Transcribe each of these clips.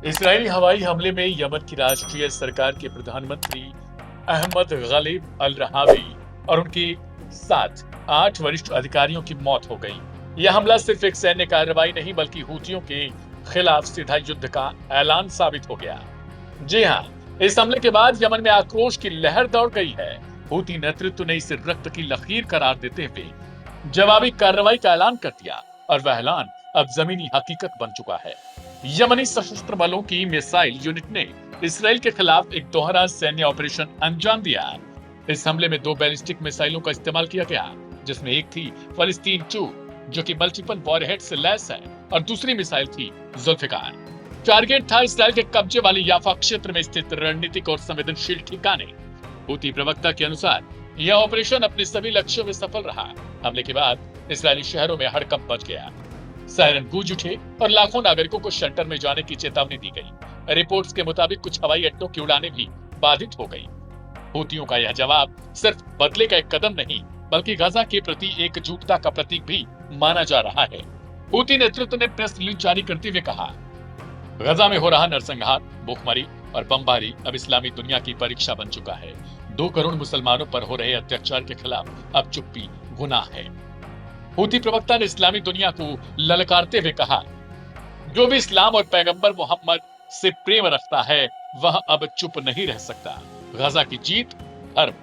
Israeli हवाई हमले में यमन की राष्ट्रीय सरकार के प्रधानमंत्री अहमद गालिब अल रहावी और उनके साथ 8 वरिष्ठ अधिकारियों की मौत हो गई। यह हमला सिर्फ एक सैन्य कार्रवाई नहीं बल्कि हूथियों के खिलाफ सीधा युद्ध का ऐलान साबित हो गया। जी हाँ, इस हमले के बाद यमन में आक्रोश की लहर दौड़ गई है। हूती नेतृत्व ने इसे रक्त की लकीर करार देते हुए जवाबी कार्रवाई का ऐलान कर दिया और वह ऐलान अब जमीनी हकीकत बन चुका है। यमनी सशस्त्र बलों की मिसाइल यूनिट ने इसराइल के खिलाफ एक दोहरा सैन्य ऑपरेशन अंजाम दिया। इस हमले में 2 बैलिस्टिक मिसाइलों का इस्तेमाल किया गया, जिसमें एक थी फलस्तीन 2 जो कि मल्टीपल वॉरहेड से लैस है और दूसरी मिसाइल थी जुल्फिकार। टारगेट था इसराइल के कब्जे वाले याफा क्षेत्र में स्थित रणनीतिक और संवेदनशील ठिकाने। हूती प्रवक्ता के अनुसार यह ऑपरेशन अपने सभी लक्ष्यों में सफल रहा। हमले के बाद इसराइली शहरों में हड़कंप मच गया, सायरन गूंज उठे और लाखों नागरिकों को शेल्टर में जाने की चेतावनी दी गई। रिपोर्ट्स के मुताबिक कुछ हवाई अड्डों की उड़ानें भी बाधित हो गई। हूतियों का यह जवाब सिर्फ बदले का एक कदम नहीं बल्कि गजा के प्रति एकजुटता का प्रतीक भी माना जा रहा है। हूती नेतृत्व ने प्रेस रिलीज जारी करते हुए कहा, गजा में हो रहा नरसंहार, भूखमरी और बमबारी अब इस्लामी दुनिया की परीक्षा बन चुका है। 2 करोड़ मुसलमानों पर हो रहे अत्याचार के खिलाफ अब चुप्पी गुनाह है। हूती प्रवक्ता ने इस्लामी दुनिया को ललकारते हुए कहा, जो भी इस्लाम और पैगंबर मोहम्मद से प्रेम रखता है वह अब चुप नहीं रह सकता। गजा की जीत धर्म,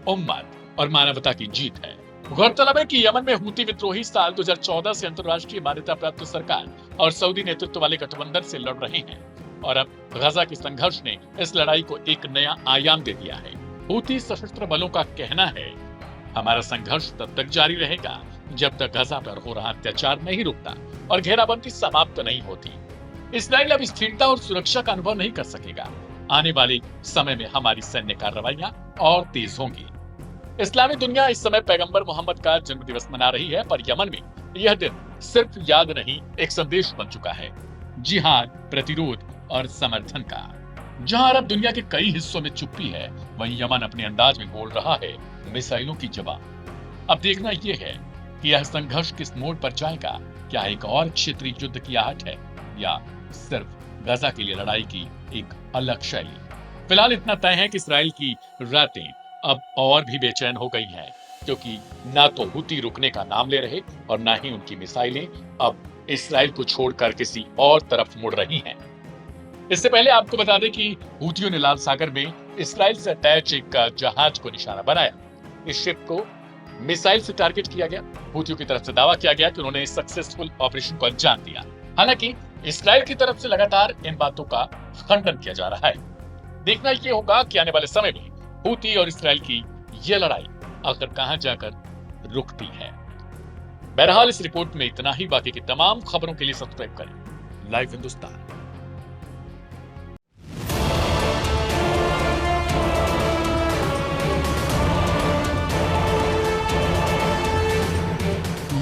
उम्मत और मानवता की जीत है। गौरतलब है कि यमन में हूती विद्रोही साल 2014 से अंतर्राष्ट्रीय मान्यता प्राप्त सरकार और सऊदी नेतृत्व वाले गठबंधन से लड़ रहे हैं और अब गजा के संघर्ष ने इस लड़ाई को एक नया आयाम दे दिया है। हूती सशस्त्र बलों का कहना है, हमारा संघर्ष तब तक जारी रहेगा जब तक गजा पर हो रहा अत्याचार नहीं रुकता और घेराबंदी समाप्त नहीं होती। इसराइल अब स्थिरता और सुरक्षा का अनुभव नहीं कर सकेगा। आने वाले समय में हमारी सैन्य कार्रवाइयां और तेज होंगी। इस्लामी दुनिया इस समय पैगंबर मोहम्मद का जन्मदिवस मना रही है, पर यमन में यह दिन सिर्फ याद नहीं, एक संदेश बन चुका है जिहाद, प्रतिरोध और समर्थन का। जहां अरब दुनिया के कई हिस्सों में चुप्पी है, वहीं यमन अपने अंदाज में बोल रहा है मिसाइलों की जवाब। अब देखना यह है कि यह संघर्ष किस मोड़ पर जाएगा। क्या एक और क्षेत्रीय युद्ध की आहट है या सिर्फ गजा के लिए लड़ाई की एक अलग शैली। फिलहाल इतना तय है कि इसराइल की रातें अब और भी बेचैन हो गई हैं, क्योंकि ना तो हूती रुकने का नाम ले रहे और ना ही उनकी मिसाइलें अब इसराइल को छोड़कर किसी और तरफ मुड़ रही हैं। इससे पहले आपको बता दें कि हूतियों ने लाल सागर में इसराइल से अटैच एक जहाज को निशाना बनाया। इस शिप को मिसाइल से टारगेट किया गया। हूतियों की तरफ से दावा किया गया कि उन्होंने सक्सेसफुल ऑपरेशन को अंजाम दिया। हालांकि इसराइल की तरफ से लगातार इन बातों का खंडन किया जा रहा है। देखना यह होगा कि आने वाले समय में हूती और इसराइल की यह लड़ाई आखिर कहां जाकर रुकती है। बहरहाल इस रिपोर्ट में इतना ही। बाकी की तमाम खबरों के लिए सब्सक्राइब करें लाइव हिंदुस्तान।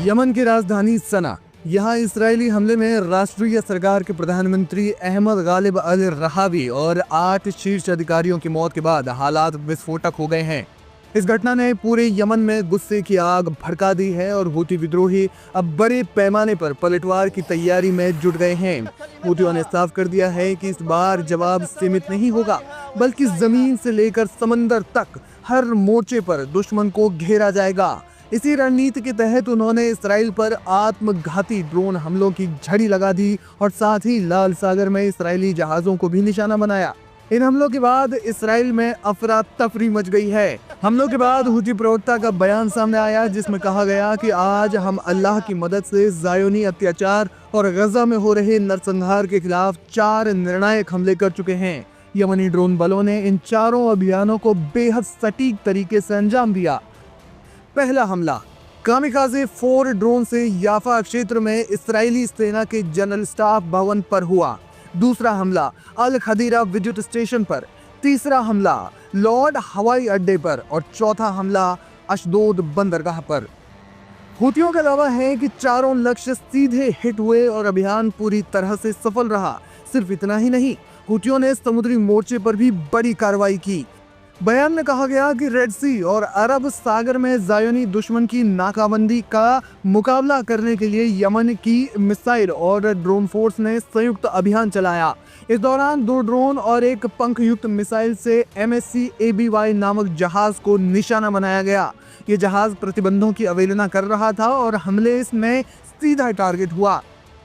यमन की राजधानी सना, यहाँ इजरायली हमले में राष्ट्रीय सरकार के प्रधानमंत्री अहमद गालिब अल रहावी और 8 शीर्ष अधिकारियों की मौत के बाद हालात विस्फोटक हो गए हैं। इस घटना ने पूरे यमन में गुस्से की आग भड़का दी है और हूती विद्रोही अब बड़े पैमाने पर पलटवार की तैयारी में जुट गए हैं। हूतियों ने साफ कर दिया है कि इस बार जवाब सीमित नहीं होगा, बल्कि जमीन से लेकर समंदर तक हर मोर्चे पर दुश्मन को घेरा जाएगा। इसी रणनीति के तहत उन्होंने इसराइल पर आत्मघाती ड्रोन हमलों की झड़ी लगा दी और साथ ही लाल सागर में इसराइली जहाजों को भी निशाना बनाया। इन हमलों के बाद इसराइल में अफरा तफरी मच गई है। हमलों के बाद हूती प्रवक्ता का बयान सामने आया, जिसमें कहा गया कि आज हम अल्लाह की मदद से ज़ायोनी अत्याचार और गजा में हो रहे नरसंहार के खिलाफ 4 निर्णायक हमले कर चुके हैं। यमनी ड्रोन बलों ने इन चारों अभियानों को बेहद सटीक तरीके से अंजाम दिया। पहला हमला कामिकाज़े 4 ड्रोन से याफा क्षेत्र में इस्राएली सेना के जनरल स्टाफ भवन पर हुआ। दूसरा हमला अल खदीरा विद्युत स्टेशन पर। तीसरा हमला लॉर्ड हवाई अड्डे पर और चौथा हमला अशदोद बंदरगाह पर। हूतियों का दावा है कि चारों लक्ष्य सीधे हिट हुए और अभियान पूरी तरह से सफल रहा। सिर्फ इतना ही नहीं, हूतियों ने समुद्री मोर्चे पर भी बड़ी कार्रवाई की। बयान में कहा गया कि रेड सी और अरब सागर में ज़ायोनी दुश्मन की नाकाबंदी का मुकाबला करने के लिए यमन की मिसाइल और ड्रोन फोर्स ने संयुक्त अभियान चलाया। इस दौरान 2 ड्रोन और एक पंखयुक्त मिसाइल से MSC ABY नामक जहाज को निशाना बनाया गया। ये जहाज प्रतिबंधों की अवहेलना कर रहा था और हमले इसमें सीधा टारगेट हुआ।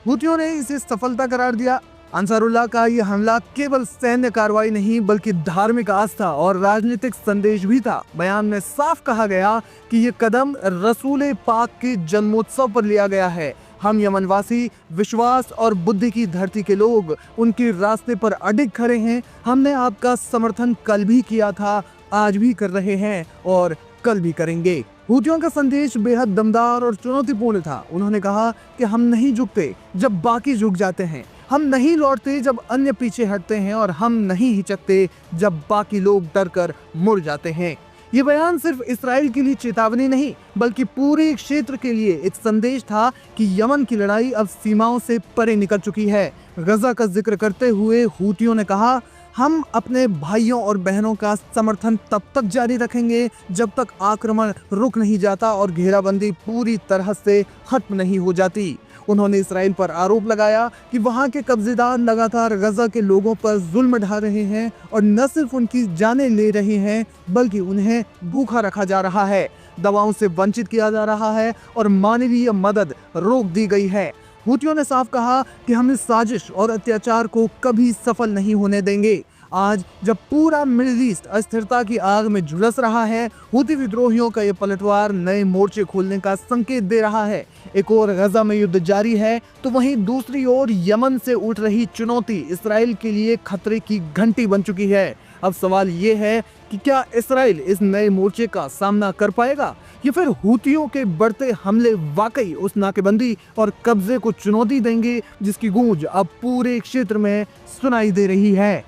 हुतियों ने इसे सफलता करार दिया। अंसारुल्लाह का यह हमला केवल सैन्य कार्रवाई नहीं बल्कि धार्मिक आस्था और राजनीतिक संदेश भी था। बयान में साफ कहा गया कि यह कदम रसूल पाक के जन्मोत्सव पर लिया गया है। हम यमनवासी विश्वास और बुद्धि की धरती के लोग उनके रास्ते पर अडिग खड़े हैं। हमने आपका समर्थन कल भी किया था, आज भी कर रहे हैं और कल भी करेंगे। हुतियों का संदेश बेहद दमदार और चुनौतीपूर्ण था। उन्होंने कहा कि हम नहीं झुकते जब बाकी झुक जाते हैं, हम नहीं लौटते जब अन्य पीछे हटते हैं और हम नहीं हिचकते जब बाकी लोग डर कर मुड़ जाते हैं। ये बयान सिर्फ इसराइल के लिए चेतावनी नहीं बल्कि पूरे क्षेत्र के लिए एक संदेश था कि यमन की लड़ाई अब सीमाओं से परे निकल चुकी है। गजा का जिक्र करते हुए हुतियों ने कहा, हम अपने भाइयों और बहनों का समर्थन तब तक जारी रखेंगे जब तक आक्रमण रुक नहीं जाता और घेराबंदी पूरी तरह से खत्म नहीं हो जाती। उन्होंने इसराइल पर आरोप लगाया कि वहां के कब्जेदार लगातार गजा के लोगों पर जुल्म ढा रहे हैं और न सिर्फ उनकी जानें ले रहे हैं बल्कि उन्हें भूखा रखा जा रहा है, दवाओं से वंचित किया जा रहा है और मानवीय मदद रोक दी गई है। हुतियों ने साफ कहा कि हम इस साजिश और अत्याचार को कभी सफल नहीं होने देंगे। आज जब पूरा मिडिल ईस्ट अस्थिरता की आग में झुलस रहा है, हुती विद्रोहियों का ये पलटवार नए मोर्चे खोलने का संकेत दे रहा है। एक और गजा में युद्ध जारी है तो वहीं दूसरी ओर यमन से उठ रही चुनौती इसराइल के लिए खतरे की घंटी बन चुकी है। अब सवाल ये है कि क्या इसराइल इस नए मोर्चे का सामना कर पाएगा या फिर हुतियों के बढ़ते हमले वाकई उस नाकेबंदी और कब्जे को चुनौती देंगे जिसकी गूंज अब पूरे क्षेत्र में सुनाई दे रही है।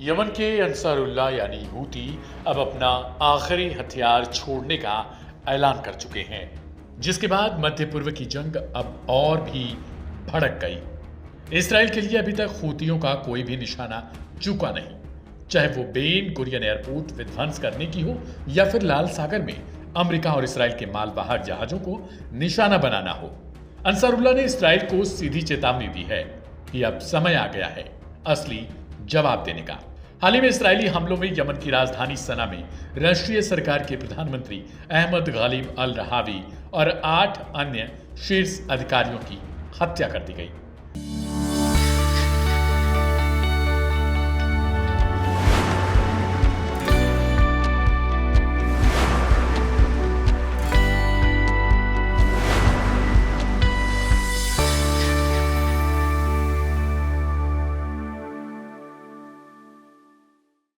यमन के अंसारुल्लाह यानी हूती अब अपना आखिरी हथियार छोड़ने का ऐलान कर चुके हैं, जिसके बाद मध्य पूर्व की जंग अब और भी भड़क गई। इसराइल के लिए अभी तक हूतियों का कोई भी निशाना चूका नहीं, चाहे वो बेन गुरियन एयरपोर्ट विध्वंस करने की हो या फिर लाल सागर में अमेरिका और इसराइल के मालवाहक जहाजों को निशाना बनाना हो। अंसारुल्लाह ने इसराइल को सीधी चेतावनी दी है कि अब समय आ गया है असली जवाब देने का। हाल ही में इस्राएली हमलों में यमन की राजधानी सना में राष्ट्रीय सरकार के प्रधानमंत्री अहमद गालिब अल रहावी और 8 अन्य शीर्ष अधिकारियों की हत्या कर दी गई।